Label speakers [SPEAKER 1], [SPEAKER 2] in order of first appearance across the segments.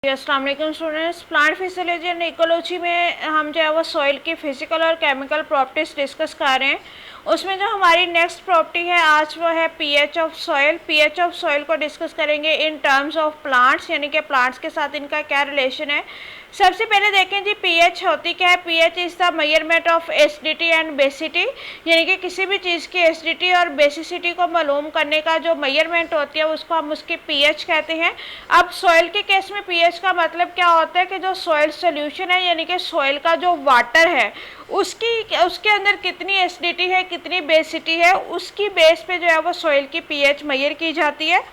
[SPEAKER 1] अस्सलाम वालेकुम students. Plant physiology and ecology में हम जो है वो सॉइल की फिजिकल और केमिकल प्रॉपर्टीज डिस्कस कर रहे हैं। उसमें जो हमारी नेक्स्ट प्रॉपर्टी है आज वो है pH of soil. PH of soil को डिस्कस करेंगे इन टर्म्स ऑफ प्लांट्स, यानी कि प्लांट्स के साथ इनका क्या रिलेशन है। सबसे पहले देखें जी, पीएच होती क्या है। PH is the measurement of acidity and basicity, यानी कि किसी भी चीज़ की एसिडिटी और बेसिसिटी को मालूम करने का जो मेजरमेंट होती है उसको हम उसकी पीएच कहते हैं। अब सॉइल के केस में पीएच का मतलब क्या होता है कि जो सॉइल सोल्यूशन है, यानी कि सॉइल का जो वाटर है उसके अंदर कितनी एसिडिटी है, कितनी बेसिटी है, उसकी बेस पे जो है वो सॉइल की पीएच मेजर की जाती है।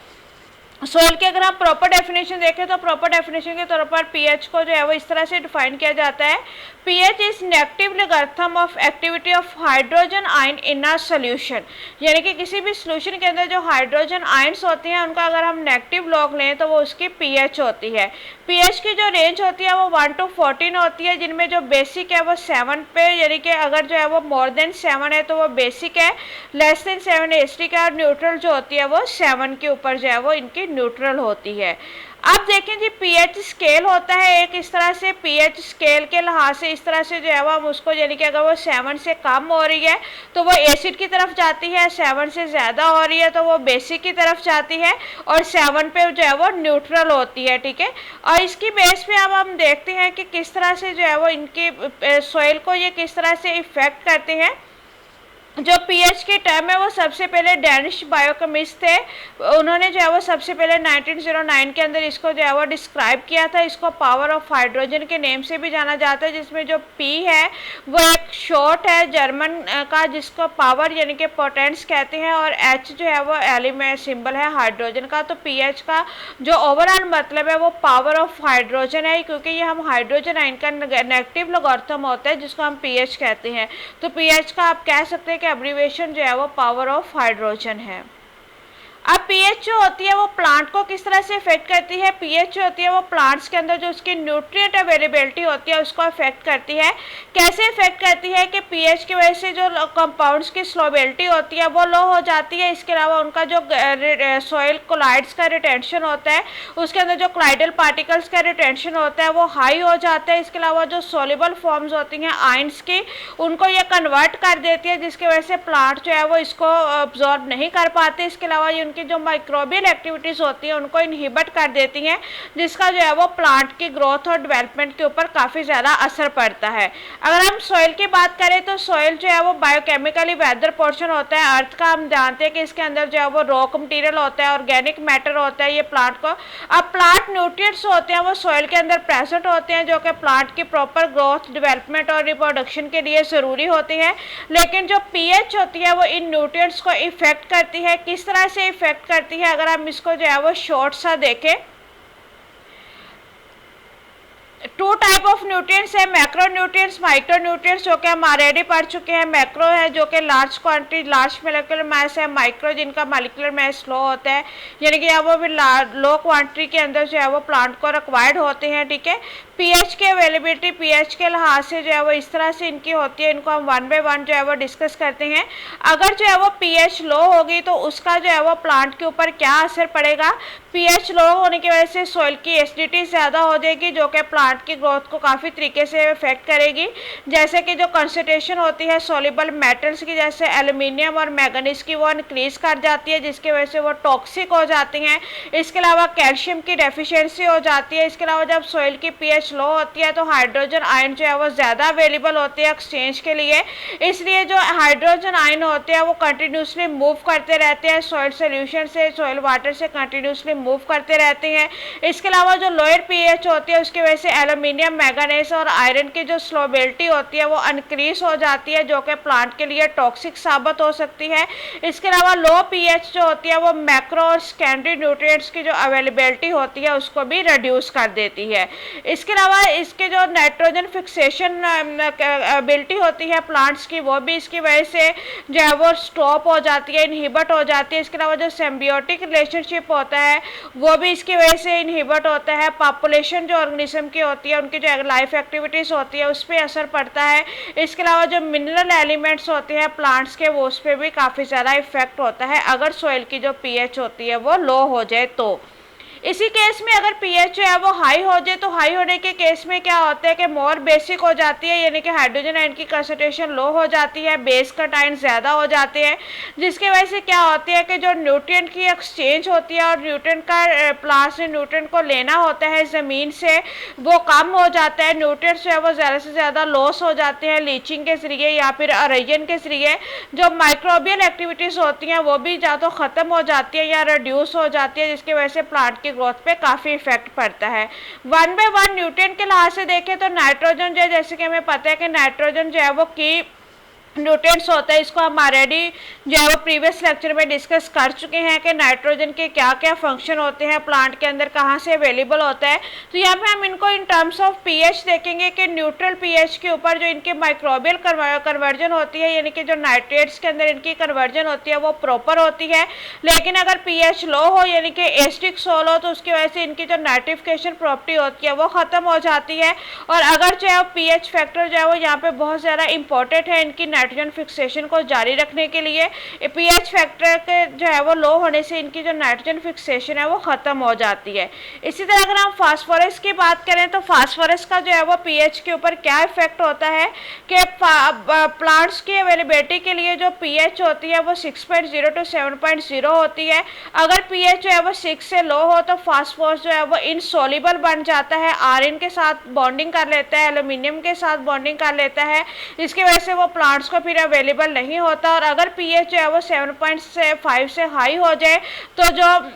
[SPEAKER 1] सॉइल की अगर हम प्रॉपर डेफिनेशन देखें तो प्रॉपर डेफिनेशन के तौर पर पीएच को जो है वो इस तरह से डिफाइन किया जाता है। PH is negative logarithm of activity of hydrogen ion in a solution, यानी कि किसी भी सॉल्यूशन के अंदर जो हाइड्रोजन आयन्स होते हैं उनका अगर हम नेगेटिव लॉग लें तो वो उसकी पीएच होती है। पीएच की जो रेंज होती है वो 1 to 14 होती है, जिनमें जो बेसिक है वो 7 पे, यानी कि अगर जो है वो मोर देन 7 है तो वो बेसिक है, लेस देन 7 एसिडिक है, और न्यूट्रल जो होती है वो 7 के ऊपर जो है वो इनकी न्यूट्रल होती है। अब देखें जी, पीएच स्केल होता है एक इस तरह से। पीएच स्केल के लिहाज से इस तरह से जो है वो हम उसको, यानी कि अगर वो 7 से कम हो रही है तो वो एसिड की तरफ जाती है, 7 से ज़्यादा हो रही है तो वो बेसिक की तरफ जाती है, और 7 पे जो है वो न्यूट्रल होती है। ठीक है, और इसकी बेस पे अब हम देखते हैं कि किस तरह से जो है वो इनकी सॉइल को ये किस तरह से इफ़ेक्ट करते हैं। जो पीएच के टर्म है वो सबसे पहले डेनिश बायोकेमिस्ट थे, उन्होंने जो है वो सबसे पहले 1909 के अंदर इसको जो है वो डिस्क्राइब किया था। इसको पावर ऑफ हाइड्रोजन के नेम से भी जाना जाता है, जिसमें जो पी है वो एक शॉर्ट है जर्मन का, जिसको पावर यानी कि पोटेंस कहते हैं, और एच जो है वो एलिमेंट सिंबल है हाइड्रोजन का। तो पीएच का जो ओवरऑल मतलब है वो पावर ऑफ हाइड्रोजन है, क्योंकि ये हम हाइड्रोजन आयन का नेगेटिव लॉगरिथम होता है जिसको हम पीएच कहते हैं। तो पीएच का आप कह सकते हैं कि एब्रीविएशन जो है वो पावर ऑफ हाइड्रोजन है। अब पीएच जो होती है वो प्लांट को किस तरह से इफेक्ट करती है। पीएच जो होती है वो प्लांट्स के अंदर जो उसकी न्यूट्रिएंट अवेलेबिलिटी होती है उसको इफेक्ट करती है। कैसे इफेक्ट करती है कि पीएच की वजह से जो कंपाउंड्स की स्लोबिलिटी होती है वो लो हो जाती है। इसके अलावा उनका जो सॉइल कोलाइड्स का रिटेंशन होता है, उसके अंदर जो कोलाइडल पार्टिकल्स का रिटेंशन होता है वो हाई हो जाता है। इसके अलावा जो सोल्यूबल फॉर्म्स होती हैं आयंस की, उनको ये कन्वर्ट कर देती है, जिसकी वजह से प्लांट जो है वो इसको अब्जॉर्ब नहीं कर पाते। इसके अलावा उनकी जो माइक्रोबियल एक्टिविटीज होती है उनको इनहिबिट कर देती हैं, जिसका जो है वो प्लांट की ग्रोथ और डेवलपमेंट के ऊपर काफ़ी ज़्यादा असर पड़ता है। अगर हम सॉइल की बात करें तो सॉइल जो है वो बायोकेमिकली वेदर पोर्शन होता है अर्थ का। हम जानते हैं कि इसके अंदर जो है वो रॉक मटीरियल होता है, ऑर्गेनिक मैटर होता है ये प्लांट को। अब प्लांट न्यूट्रिएंट्स होते हैं वो सॉइल के अंदर प्रेजेंट होते हैं, जो कि प्लांट की प्रॉपर ग्रोथ, डेवलपमेंट और रिप्रोडक्शन के लिए ज़रूरी होती है। लेकिन जो पीएच होती है वो इन न्यूट्रिएंट्स को इफेक्ट करती है। किस तरह से इफेक्ट करती है, अगर हम इसको जो है वो शॉर्ट सा देखें, 2 टाइप ऑफ न्यूट्रिएंट्स है, मैक्रो न्यूट्रिएंट्स, माइक्रो न्यूट्रिएंट्स, जो कि हम ऑलरेडी पढ़ चुके हैं। मैक्रो है जो कि large quantity, large molecular mass है। माइक्रो जिनका मोलिकुलर मास लो होता है, यानी कि वो भी लो क्वांटिटी के अंदर जो है वो प्लांट को रिक्वायर्ड होते हैं। ठीक है, पीएच की अवेलेबिलिटी पीएच के लिहाज से जो है वो इस तरह से इनकी होती है। इनको हम 1 by 1 जो है वो डिस्कस करते हैं। अगर जो है वो पीएच लो होगी तो उसका जो है वो प्लांट के ऊपर क्या असर पड़ेगा। पीएच लो होने की वजह से सॉइल की एसिडिटी ज़्यादा हो जाएगी, जो कि प्लांट की ग्रोथ को काफ़ी तरीके से इफेक्ट करेगी। जैसे कि जो कंसंट्रेशन होती है सोल्यूबल मेटल्स की, जैसे एल्युमिनियम और मैंगनीज की, वो इंक्रीज कर जाती है, जिसकी वजह से वो टॉक्सिक हो जाती हैं। इसके अलावा कैल्शियम की डेफिशिएंसी हो जाती है। इसके अलावा जब सॉइल की पीएच लो होती है तो हाइड्रोजन आयन जो है वो ज़्यादा अवेलेबल होती है एक्सचेंज के लिए, इसलिए जो हाइड्रोजन आयन होते हैं वो कंटिन्यूसली मूव करते रहते हैं सॉइल सोल्यूशन से, सॉइल वाटर से कंटिन्यूसली मूव करते रहते हैं। इसके अलावा जो लोअर पीएच होती है उसकी वजह से एल्युमिनियम, मैंगनीज और आयरन की जो स्लोबिलिटी होती है वो इंक्रीज हो जाती है, जो कि प्लांट के लिए टॉक्सिक साबित हो सकती है। इसके अलावा लो पीएच जो होती है वो मैक्रो और सेकेंडरी न्यूट्रिएंट्स की जो अवेलेबिलिटी होती है उसको भी रिड्यूस कर देती है। इसके अलावा इसके जो नाइट्रोजन फिक्सेशन एबिलिटी होती है प्लांट्स की, वो भी इसकी वजह से जो है वो स्टॉप हो जाती है, इनहिबिट हो जाती है। इसके अलावा जो सिम्बियोटिक रिलेशनशिप होता है वो भी इसकी वजह से इनहिबिट होता है। पॉपुलेशन जो ऑर्गेनिज्म की होती है, उनकी जो लाइफ एक्टिविटीज़ होती है उस पर असर पड़ता है। इसके अलावा जो मिनरल एलिमेंट्स होते हैं प्लांट्स के, वो उस पर भी काफ़ी ज़्यादा इफेक्ट होता है अगर सॉइल की जो पीएच होती है वो लो हो जाए तो। इसी केस में अगर पीएच जो है वो हाई हो जाए, तो हाई होने के केस में क्या होता है कि मोर बेसिक हो जाती है, यानी कि हाइड्रोजन आयन की कंसंट्रेशन लो हो जाती है, बेस कट आयन ज़्यादा हो जाते हैं, जिसकी वजह से क्या होती है कि जो न्यूट्रिएंट की एक्सचेंज होती है और न्यूट्रिएंट का प्लांट्स ने न्यूट्रिएंट को लेना होता है ज़मीन से, वो कम हो जाता है, न्यूट्रिएंट्स जो है वो ज़्यादा से ज़्यादा लॉस हो जाते हैं लीचिंग के ज़रिए या फिर अरेजन के ज़रिए। जो माइक्रोबियल एक्टिविटीज़ होती हैं वो भी या तो ख़त्म हो जाती है या रिड्यूस हो जाती है, जिसकी वजह से प्लांट की ग्रोथ पे काफ़ी इफेक्ट पड़ता है। वन बाय वन न्यूट्रिएंट के लिहाज से देखें तो नाइट्रोजन जो है, जैसे कि हमें पता है कि नाइट्रोजन जो है वो की न्यूट्रिएंट्स होता है, इसको हम ऑलरेडी जो है वो प्रीवियस लेक्चर में डिस्कस कर चुके हैं कि नाइट्रोजन के क्या क्या फंक्शन होते हैं प्लांट के अंदर, कहाँ से अवेलेबल होता है। तो यहाँ पे हम इनको इन टर्म्स ऑफ पीएच देखेंगे कि न्यूट्रल पीएच के ऊपर जो इनकी माइक्रोबियल कन्वर्जन होती है, यानी कि जो नाइट्रेट्स के अंदर इनकी कन्वर्जन होती है वो प्रॉपर होती है। लेकिन अगर पीएच लो हो, यानी कि एसिडिक सोल हो, तो उसकी वजह से इनकी जो नाइट्रिफिकेशन प्रॉपर्टी होती है वो ख़त्म हो जाती है। और अगर जो है पीएच फैक्टर जो है वो यहाँ पे बहुत ज़्यादा इंपॉर्टेंट है इनकी नाइट्रोजन फिक्सेशन को जारी रखने के लिए। पीएच फैक्टर के जो है वो लो होने से इनकी जो नाइट्रोजन फिक्सेशन है वो ख़त्म हो जाती है। इसी तरह अगर हम फास्फोरस की बात करें तो फास्फोरस का जो है वो पीएच के ऊपर क्या इफेक्ट होता है कि प्लांट्स की अवेलेबिलिटी के लिए जो पीएच होती है वो 6.0 to 7.0 होती है। अगर पीएच जो है वो 6 से लो हो तो फास्फोरस जो है वो इनसोल्युबल बन जाता है, आयरन के साथ बॉन्डिंग कर लेता है, एल्यूमिनियम के साथ बॉन्डिंग कर लेता है, इसकी वजह से वो प्लांट्स को फिर अवेलेबल नहीं होता। और अगर पीएच जो है वो 7.5 से हाई हो जाए तो जो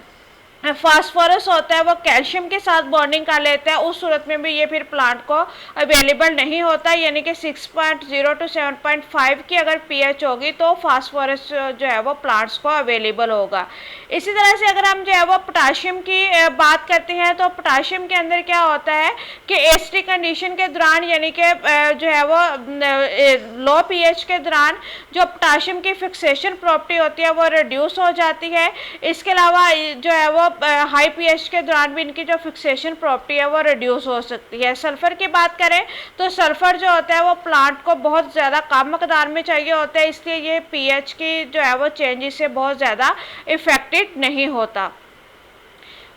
[SPEAKER 1] फास्फोरस होता है वो कैल्शियम के साथ बॉन्डिंग कर लेता है, उस सूरत में भी ये फिर प्लांट को अवेलेबल नहीं होता। यानी कि 6.0 to 7.5 की अगर पीएच होगी तो फास्फोरस जो है वो प्लांट्स को अवेलेबल होगा। इसी तरह से अगर हम जो है वो पोटाशियम की बात करते हैं तो पोटाशियम के अंदर क्या होता है कि एसिडिक कंडीशन के दौरान, यानी कि जो है वो लो पीएच के दौरान जो पोटाशियम की फिक्सेशन प्रॉपर्टी होती है वो रिड्यूस हो जाती है। इसके अलावा जो है वो हाई पीएच के दौरान भी इनकी जो फिक्सेशन प्रॉपर्टी है वो रिड्यूस हो सकती है। सल्फर की बात करें तो सल्फर जो होता है वो प्लांट को बहुत ज़्यादा कम मकदार में चाहिए होता है, इसलिए ये पीएच की जो है वो चेंजेस से बहुत ज़्यादा इफेक्टेड नहीं होता।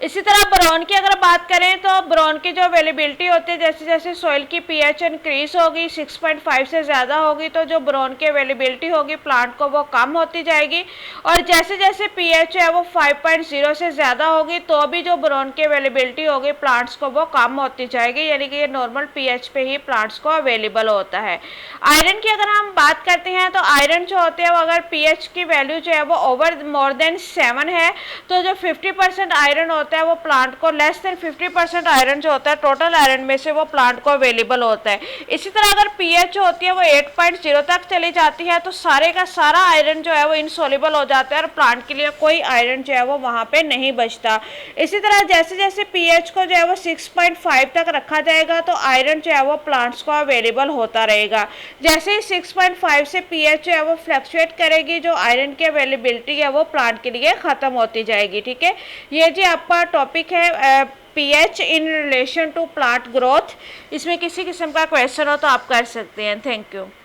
[SPEAKER 1] इसी तरह बोरॉन की अगर बात करें तो बोरॉन की जो अवेलेबिलिटी होती है, जैसे जैसे सॉइल की पीएच इंक्रीज होगी, 6.5 से ज़्यादा होगी, तो जो बोरॉन की अवेलेबिलिटी होगी प्लांट को वो कम होती जाएगी। और जैसे जैसे पीएच है वो 5.0 से ज़्यादा होगी तो भी जो बोरॉन की अवेलेबिलिटी होगी प्लांट्स को वो कम होती जाएगी, यानी कि ये नॉर्मल पीएच पे ही प्लांट्स को अवेलेबल होता है। आयरन की अगर हम बात करते हैं तो आयरन जो होते हैं वो अगर पीएच की वैल्यू जो है वो ओवर मोर देन 7 है तो जो 50% आयरन होता है वो प्लांट को, लेस देन 50% आयरन जो होता है टोटल आयरन में से वो प्लांट को अवेलेबल होता है। इसी तरह अगर पीएच जो होती है वो 8.0 तक चली जाती है तो सारे का सारा आयरन जो है वो इनसोल्युबल हो जाता है और प्लांट के लिए कोई आयरन जो है वो वहाँ पे नहीं बचता। इसी तरह जैसे जैसे पीएच को जो है वो 6.5 तक रखा जाएगा तो आयरन जो है वो प्लांट्स को अवेलेबल होता रहेगा। जैसे ही 6.5 से पीएच जो है वो फ्लक्चुएट करेगी, जो आयरन की अवेलेबिलिटी है वो प्लांट के लिए ख़त्म होती जाएगी। ठीक है, ये जी आपका टॉपिक है pH in relation to plant growth. इसमें किसी किस्म का क्वेश्चन हो तो आप कर सकते हैं। Thank you.